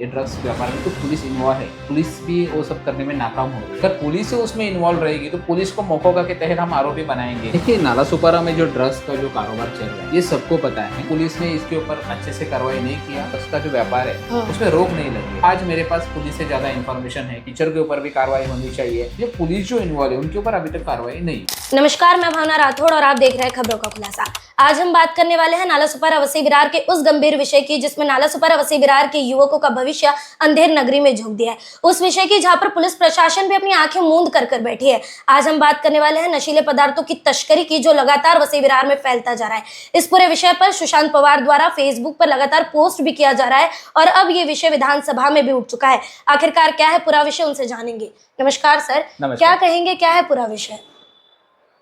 ये ड्रग्स व्यापार में तो पुलिस इन्वॉल्व है, पुलिस भी वो सब करने में नाकाम हो रही है। अगर पुलिस ही उसमें इन्वॉल्व रहेगी तो पुलिस को मौका के तहत हम आरोपी बनाएंगे। देखिए, नाला सुपारा में जो ड्रग्स का जो कारोबार चल रहा है ये सबको पता है। पुलिस ने इसके ऊपर अच्छे से कार्रवाई नहीं किया, उसका जो व्यापार है उसमें रोक नहीं लगी। आज मेरे पास पुलिस से ज्यादा इन्फॉर्मेशन है, टीचर के ऊपर भी कार्रवाई होनी चाहिए। ये पुलिस जो इन्वॉल्व है उनके ऊपर अभी तक कार्रवाई नहीं। नमस्कार, मैं भावना राठौड़ और आप देख रहे हैं खबरों का खुलासा। आज हम बात करने वाले हैं नालासोपारा वसई विरार के उस गंभीर विषय की जिसमें नालासोपारा वसई विरार के युवकों का भविष्य अंधेर नगरी में झोंक दिया है। उस विषय की जहां पर पुलिस प्रशासन भी अपनी आंखें मूंद कर बैठी है। आज हम बात करने वाले हैं नशीले पदार्थों की तस्करी की, जो लगातार वसई विरार में फैलता जा रहा है। इस पूरे विषय पर सुशांत पवार द्वारा फेसबुक पर लगातार पोस्ट भी किया जा रहा है और अब ये विषय विधानसभा में भी उठ चुका है। आखिरकार क्या है पूरा विषय, उनसे जानेंगे। नमस्कार सर, क्या कहेंगे, क्या है पूरा विषय?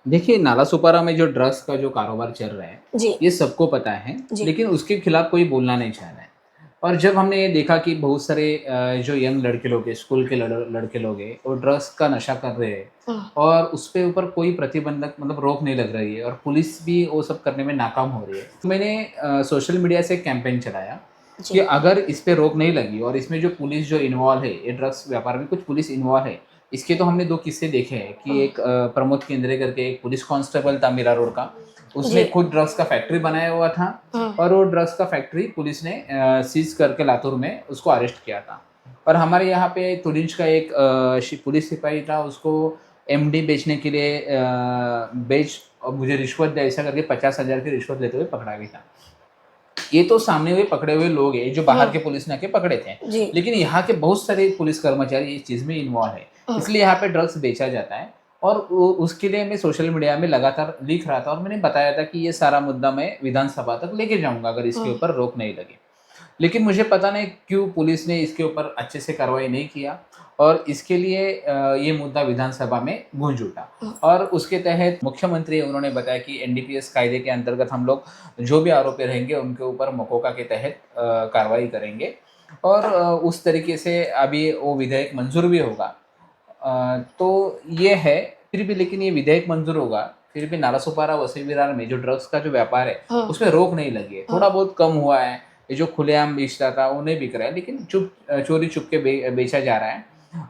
देखिए, नाला सुपारा में जो ड्रग्स का जो कारोबार चल रहा है ये सबको पता है, लेकिन उसके खिलाफ कोई बोलना नहीं चाह रहा है। और जब हमने ये देखा कि बहुत सारे जो यंग लड़के लोग हैं, स्कूल के लड़के लोग हैं, वो ड्रग्स का नशा कर रहे हैं और उस पे ऊपर कोई प्रतिबंधक मतलब रोक नहीं लग रही है और पुलिस भी वो सब करने में नाकाम हो रही है, तो मैंने सोशल मीडिया से कैंपेन चलाया कि अगर इस पे रोक नहीं लगी और इसमें जो पुलिस जो इन्वॉल्व है, ये ड्रग्स व्यापार में कुछ पुलिस इन्वॉल्व है। इसके तो हमने दो किस्से देखे हैं कि एक प्रमोद केंद्रे करके एक पुलिस कांस्टेबल था मीरा रोड का, उसने खुद ड्रग्स का फैक्ट्री बनाया हुआ था और वो ड्रग्स का फैक्ट्री पुलिस ने सीज करके लातूर में उसको अरेस्ट किया था। और हमारे यहाँ पे तुलिंज का एक पुलिस सिपाही था, उसको एमडी बेचने के लिए मुझे रिश्वत दे ऐसा करके 50,000 की रिश्वत लेते हुए पकड़ा गया था। ये तो सामने हुए पकड़े हुए लोग हैं जो बाहर के पुलिस ने आके पकड़े थे, लेकिन यहाँ के बहुत सारे पुलिस कर्मचारी इस चीज में इन्वॉल्व है, इसलिए यहाँ पे ड्रग्स बेचा जाता है। और उसके लिए मैं सोशल मीडिया में लगातार लिख रहा था और मैंने बताया था कि ये सारा मुद्दा मैं विधानसभा तक लेके जाऊंगा अगर इसके ऊपर रोक नहीं लगी। लेकिन मुझे पता नहीं क्यों पुलिस ने इसके ऊपर अच्छे से कार्रवाई नहीं किया और इसके लिए ये मुद्दा विधानसभा में गूंज उठा। और उसके तहत मुख्यमंत्री उन्होंने बताया कि एनडीपीएस कायदे के अंतर्गत हम लोग जो भी आरोपी रहेंगे उनके ऊपर मकोका के तहत कार्रवाई करेंगे और उस तरीके से अभी वो विधेयक मंजूर भी होगा। तो ये है फिर भी, लेकिन ये विधेयक मंजूर होगा फिर भी नालासोपारा वसई विरार में जो ड्रग्स का जो व्यापार है उसमें रोक नहीं लगी है। थोड़ा बहुत कम हुआ है, ये जो खुलेआम बेचता था वो नहीं बिक रहा है, लेकिन चोरी चुप के बेचा जा रहा है।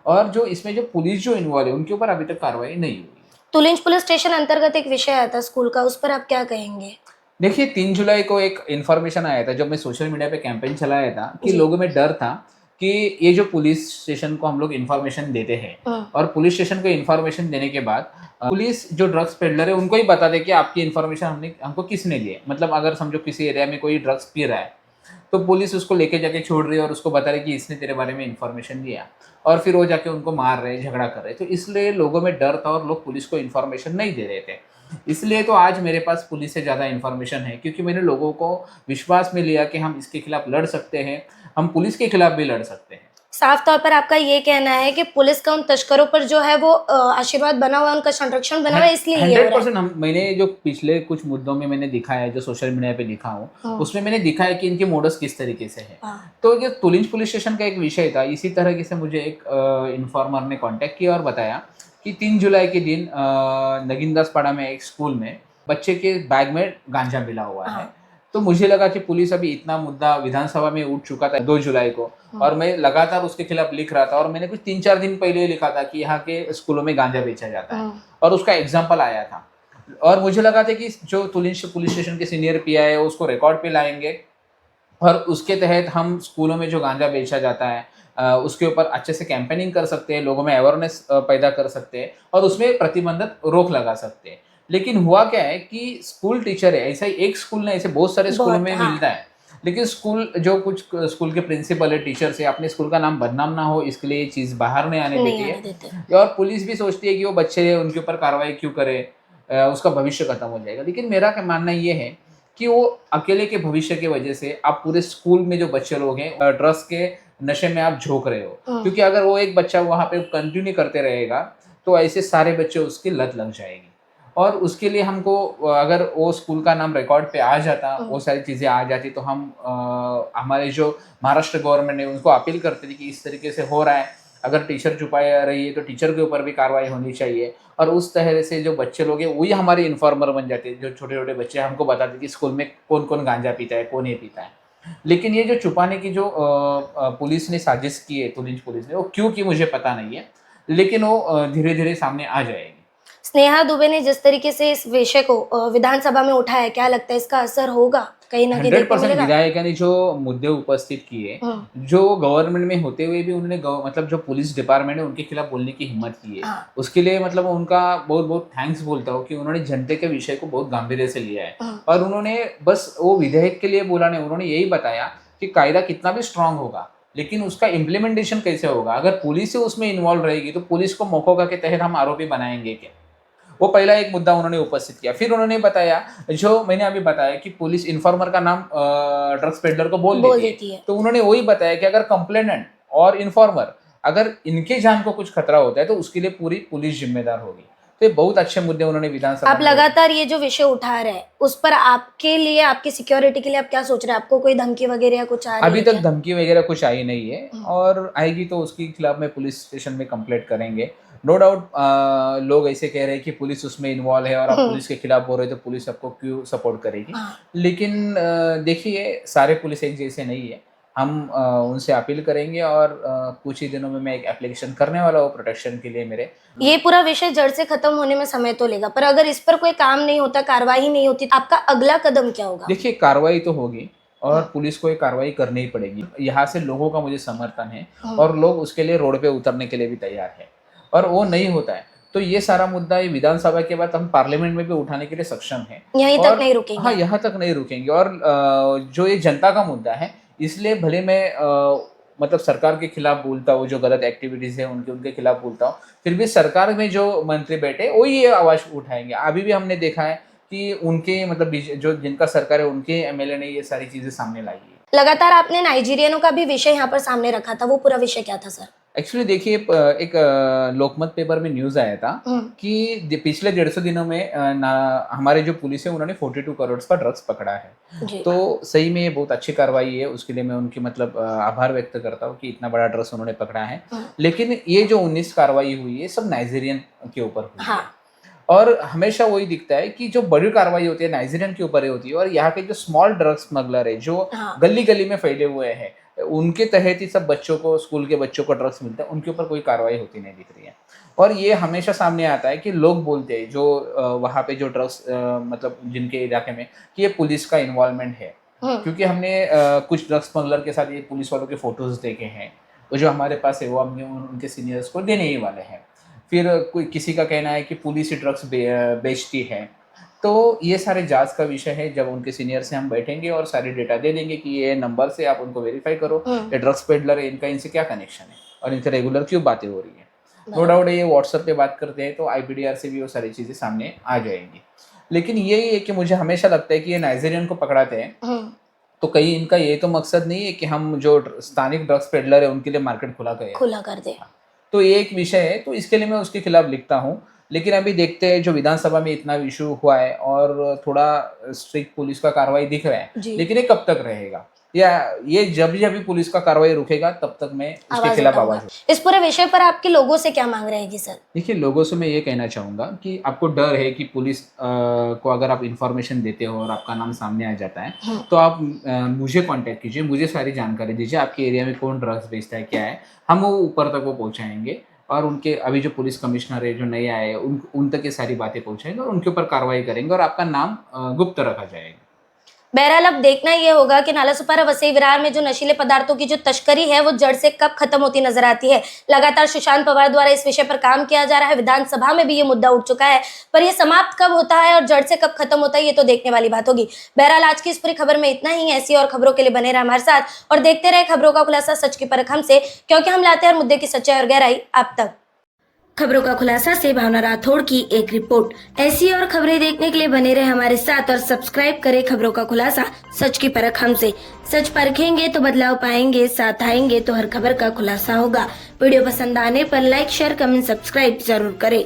और जो इसमें जो पुलिस जो इन्वॉल्व है उनके ऊपर अभी तक कार्रवाई नहीं हुई। तुलिंज पुलिस स्टेशन अंतर्गत एक विषय आया था स्कूल का, उस पर आप क्या कहेंगे? देखिए, 3 जुलाई को एक इन्फॉर्मेशन आया था जब मैं सोशल मीडिया पे कैंपेन चलाया था कि लोगों में डर था कि ये जो पुलिस स्टेशन को हम लोग इन्फॉर्मेशन देते हैं और पुलिस स्टेशन को इन्फॉर्मेशन देने के बाद पुलिस जो ड्रग्स पेडलर है उनको ही बता दे कि आपकी इन्फॉर्मेशन हमको किसने दी है। मतलब अगर समझो किसी एरिया में कोई ड्रग्स पी रहा है तो पुलिस उसको लेके जाके छोड़ रही है और उसको बता रही कि इसने तेरे बारे में इन्फॉर्मेशन दिया, और फिर वो जाके उनको मार रहे, झगड़ा कर रहे। तो इसलिए लोगों में डर था और लोग पुलिस को इन्फॉर्मेशन नहीं दे रहे थे। इसलिए तो आज मेरे पास पुलिस से ज़्यादा इन्फॉर्मेशन है, क्योंकि मैंने लोगों को विश्वास में लिया कि हम इसके खिलाफ लड़ सकते हैं, हम पुलिस के खिलाफ भी लड़ सकते हैं। साफ तौर पर आपका ये कहना है कि पुलिस का उन तस्करों पर जो है वो आशीर्वाद बना हुआ है, उनका संरक्षण बना हुआ है, इसलिए 100% मैंने जो पिछले कुछ मुद्दों में मैंने दिखाया है, जो सोशल मीडिया पे लिखा हूँ उसमें मैंने दिखाया कि इनके मोडस किस तरीके से है। तो जो तुलिंज पुलिस स्टेशन का एक विषय था, इसी तरह से मुझे एक इन्फॉर्मर ने कांटेक्ट किया और बताया कि 3 जुलाई के दिन नगिनदासपाड़ा में एक स्कूल में बच्चे के बैग में गांजा मिला हुआ है। तो मुझे लगा कि पुलिस अभी इतना मुद्दा विधानसभा में उठ चुका था 2 जुलाई को, और मैं लगातार उसके खिलाफ लिख रहा था और मैंने कुछ 3-4 दिन पहले लिखा था कि यहाँ के स्कूलों में गांजा बेचा जाता है और उसका एग्जाम्पल आया था। और मुझे लगा था कि जो तुलिंज पुलिस स्टेशन के सीनियर पीआई है उसको रिकॉर्ड पे लाएंगे और उसके तहत हम स्कूलों में जो गांजा बेचा जाता है उसके ऊपर अच्छे से कैंपेनिंग कर सकते हैं, लोगों में अवेयरनेस पैदा कर सकते हैं और उसमें प्रतिबंधक रोक लगा सकते हैं। लेकिन हुआ क्या है कि स्कूल टीचर है, ऐसा ही एक स्कूल नहीं, ऐसे बहुत सारे स्कूलों में मिलता है, लेकिन स्कूल जो कुछ स्कूल के प्रिंसिपल है, टीचर्स है, अपने स्कूल का नाम बदनाम ना हो इसके लिए ये चीज़ बाहर नहीं आने देती है। और पुलिस भी सोचती है कि वो बच्चे उनके ऊपर कार्रवाई क्यों करे, उसका भविष्य खत्म हो जाएगा। लेकिन मेरा क्या मानना ये है कि वो अकेले के भविष्य की वजह से आप पूरे स्कूल में जो बच्चे लोग हैं ड्रग्स के नशे में आप झोंक रहे हो, क्योंकि अगर वो एक बच्चा वहाँ पे कंटिन्यू करते रहेगा तो ऐसे सारे बच्चे उसकी लत लग जाएगी। और उसके लिए हमको अगर वो स्कूल का नाम रिकॉर्ड पे आ जाता, वो सारी चीज़ें आ जाती, तो हम हमारे जो महाराष्ट्र गवर्नमेंट है उनको अपील करते थे कि इस तरीके से हो रहा है, अगर टीचर छुपा रही है तो टीचर के ऊपर भी कार्रवाई होनी चाहिए। और उस तरह से जो बच्चे लोग हैं वही हमारे इन्फॉर्मर बन जाते हैं, जो छोटे छोटे बच्चे हमको बताते कि स्कूल में कौन कौन गांजा पीता है, कौन नहीं पीता है। लेकिन ये जो छुपाने की जो पुलिस ने साजिश की है, पुलिस ने वो क्यों की मुझे पता नहीं है, लेकिन वो धीरे धीरे सामने आ जाएगी। स्नेहा दुबे ने जिस तरीके से इस विषय को विधानसभा में उठाया, क्या लगता है इसका असर होगा कहीं ना कहीं? 100% विधायकों ने जो मुद्दे उपस्थित किए, जो गवर्नमेंट में होते हुए भी उन्होंने मतलब जो पुलिस डिपार्टमेंट है उनके खिलाफ बोलने की हिम्मत की है, उसके लिए मतलब उनका बहुत बहुत थैंक्स बोलता हूँ कि उन्होंने जनता के विषय को बहुत गंभीरता से लिया है। और उन्होंने बस वो विधेयक के लिए बोला नहीं, उन्होंने यही बताया कि कायदा कितना भी स्ट्रांग होगा लेकिन उसका इम्प्लीमेंटेशन कैसे होगा। अगर पुलिस उसमें इन्वॉल्व रहेगी तो पुलिस को मौका के तहत हम आरोपी बनाएंगे क्या, वो पहला एक मुद्दा उन्होंने उपस्थित किया। फिर उन्होंने बताया, जो मैंने अभी बताया कि पुलिस इन्फॉर्मर का नाम ड्रग्स पेडलर को बोल देती है, तो उन्होंने वही बताया कि अगर कंप्लेनेंट और इन्फॉर्मर अगर इनके जान को कुछ खतरा होता है तो उसके लिए पूरी पुलिस जिम्मेदार होगी। तो ये बहुत अच्छे मुद्दे उन्होंने विधानसभा आप लगातार ये जो विषय उठा रहे हैं उस पर आपके लिए, आपकी सिक्योरिटी के लिए आप क्या सोच रहे हैं? आपको कोई धमकी वगैरह या कुछ आ रही है? अभी तक धमकी वगैरह कुछ आई नहीं है, और आएगी तो उसके खिलाफ में पुलिस स्टेशन में कंप्लेंट करेंगे। नो डाउट लोग ऐसे कह रहे हैं कि पुलिस उसमें इन्वॉल्व है और आप पुलिस के खिलाफ बोल रहे हो तो पुलिस आपको क्यों सपोर्ट करेगी। लेकिन देखिए, सारे पुलिस एक जैसे नहीं है। हम उनसे अपील करेंगे और कुछ ही दिनों में मैं एक एप्लीकेशन करने वाला हूँ प्रोटेक्शन के लिए मेरे। ये पूरा विषय जड़ से खत्म होने में समय तो लेगा, पर अगर इस पर कोई काम नहीं होता, कार्रवाई नहीं होती, आपका अगला कदम क्या होगा? देखिए, कार्रवाई तो होगी और पुलिस को ये कार्रवाई करनी ही पड़ेगी। यहाँ से लोगों का मुझे समर्थन है और लोग उसके लिए रोड पे उतरने के लिए भी तैयार है, और वो नहीं होता है तो ये सारा मुद्दा ये विधानसभा के बाद हम पार्लियामेंट में भी उठाने के लिए सक्षम है। यहीं तक नहीं रुकेंगे। हाँ, यहाँ तक नहीं रुकेंगे। और जो ये जनता का मुद्दा है, इसलिए भले मैं मतलब सरकार के खिलाफ बोलता हूँ, जो गलत एक्टिविटीज है उनके खिलाफ बोलता हूँ, फिर भी सरकार में जो मंत्री बैठे वो ये आवाज उठाएंगे। अभी भी हमने देखा है कि उनके मतलब जो जिनका सरकार है उनके एमएलए ने ये सारी चीजें सामने लाई है। लगातार आपने नाइजीरियनों का भी विषय यहाँ पर सामने रखा था, वो पूरा विषय क्या था सर? एक्चुअली देखिए, एक लोकमत पेपर में न्यूज आया था कि पिछले 150 दिनों में हमारे जो पुलिस है उन्होंने 42 करोड़ का ड्रग्स पकड़ा है। तो सही में ये बहुत अच्छी कार्रवाई है, उसके लिए मैं उनकी मतलब आभार व्यक्त करता हूँ कि इतना बड़ा ड्रग्स उन्होंने पकड़ा है। लेकिन ये जो 19 कार्रवाई हुई है सब नाइजीरियन के ऊपर हुई है। और हमेशा वही दिखता है कि जो बड़ी कार्रवाई होती है नाइजीरियन के ऊपर ही होती है, और यहाँ के जो स्मॉल ड्रग्स स्मगलर है जो गली गली में फैले हुए हैं उनके तहत ही सब बच्चों को, स्कूल के बच्चों को ड्रग्स मिलता है, उनके ऊपर कोई कार्रवाई होती नहीं दिख रही है। और ये हमेशा सामने आता है कि लोग बोलते हैं जो वहाँ पे जो ड्रग्स मतलब जिनके इलाके में, कि ये पुलिस का इन्वॉल्वमेंट है। क्योंकि हमने कुछ ड्रग्स स्मगलर के साथ ये पुलिस वालों के फोटोज देखे हैं, वो जो हमारे पास है वो हमने उनके सीनियर्स को देने ही वाले हैं। फिर कोई किसी का कहना है कि पुलिस ही ड्रग्स बेचती है। तो ये सारे जांच का विषय है। जब उनके सीनियर से हम बैठेंगे और सारी डेटा दे देंगे कि ये नंबर से आप उनको वेरीफाई करो, ये ड्रग्स पेडलर है, इनका इनसे क्या कनेक्शन है और इनसे रेगुलर क्यों बातें हो रही है। नो डाउट ये व्हाट्सएप पे बात करते हैं तो IPDR से भी वो सारी चीज़ें सामने आ जाएंगी। लेकिन यही है कि मुझे हमेशा लगता है कि ये नाइजीरियन को पकड़ाते हैं तो कहीं इनका ये तो मकसद नहीं है कि हम जो स्थानिक ड्रग्स पेडलर है उनके लिए मार्केट खुला कर दे। तो ये एक विषय है, तो इसके लिए मैं उसके खिलाफ लिखता हूँ। लेकिन अभी देखते हैं, जो विधानसभा में इतना इशू हुआ है और थोड़ा स्ट्रिक्ट पुलिस का कार्रवाई दिख रहा है, लेकिन ये कब तक रहेगा, या ये जब भी पुलिस का कार्रवाई रुकेगा तब तक मैं इसके खिलाफ आवाज। इस पूरे विषय पर आपके लोगों से क्या मांग रहेगी सर? देखिए, लोगों से मैं ये कहना चाहूंगा कि आपको डर है कि पुलिस को अगर आप इंफॉर्मेशन देते हो और आपका नाम सामने आ जाता है तो आप मुझे कांटेक्ट कीजिए, मुझे सारी जानकारी दीजिए, आपके एरिया में कौन ड्रग्स बेचता है, क्या है, हम वो ऊपर तक वो पहुंचाएंगे। और उनके अभी जो पुलिस कमिश्नर है जो नए आए उन तक ये सारी बातें पहुंचाएंगे और उनके ऊपर कार्रवाई करेंगे और आपका नाम गुप्त रखा जाएगा। बहरहाल अब देखना ये होगा कि नालासोपारा वसई विरार में जो नशीले पदार्थों की जो तस्करी है वो जड़ से कब खत्म होती नजर आती है। लगातार सुशांत पवार द्वारा इस विषय पर काम किया जा रहा है, विधानसभा में भी ये मुद्दा उठ चुका है, पर ये समाप्त कब होता है और जड़ से कब खत्म होता है ये तो देखने वाली बात होगी। बहरहाल आज की इस पूरी खबर में इतना ही। ऐसी और खबरों के लिए बने रहे हमारे साथ और देखते रहे खबरों का खुलासा सच की परख हमसे, क्योंकि हम लाते हैं हर मुद्दे की सच्चाई और गहराई आप तक। खबरों का खुलासा से भावना राठौड़ की एक रिपोर्ट। ऐसी और खबरें देखने के लिए बने रहे हमारे साथ और सब्सक्राइब करें खबरों का खुलासा सच की परख हमसे। सच परखेंगे तो बदलाव पाएंगे, साथ आएंगे तो हर खबर का खुलासा होगा। वीडियो पसंद आने पर लाइक, शेयर, कमेंट, सब्सक्राइब जरूर करें।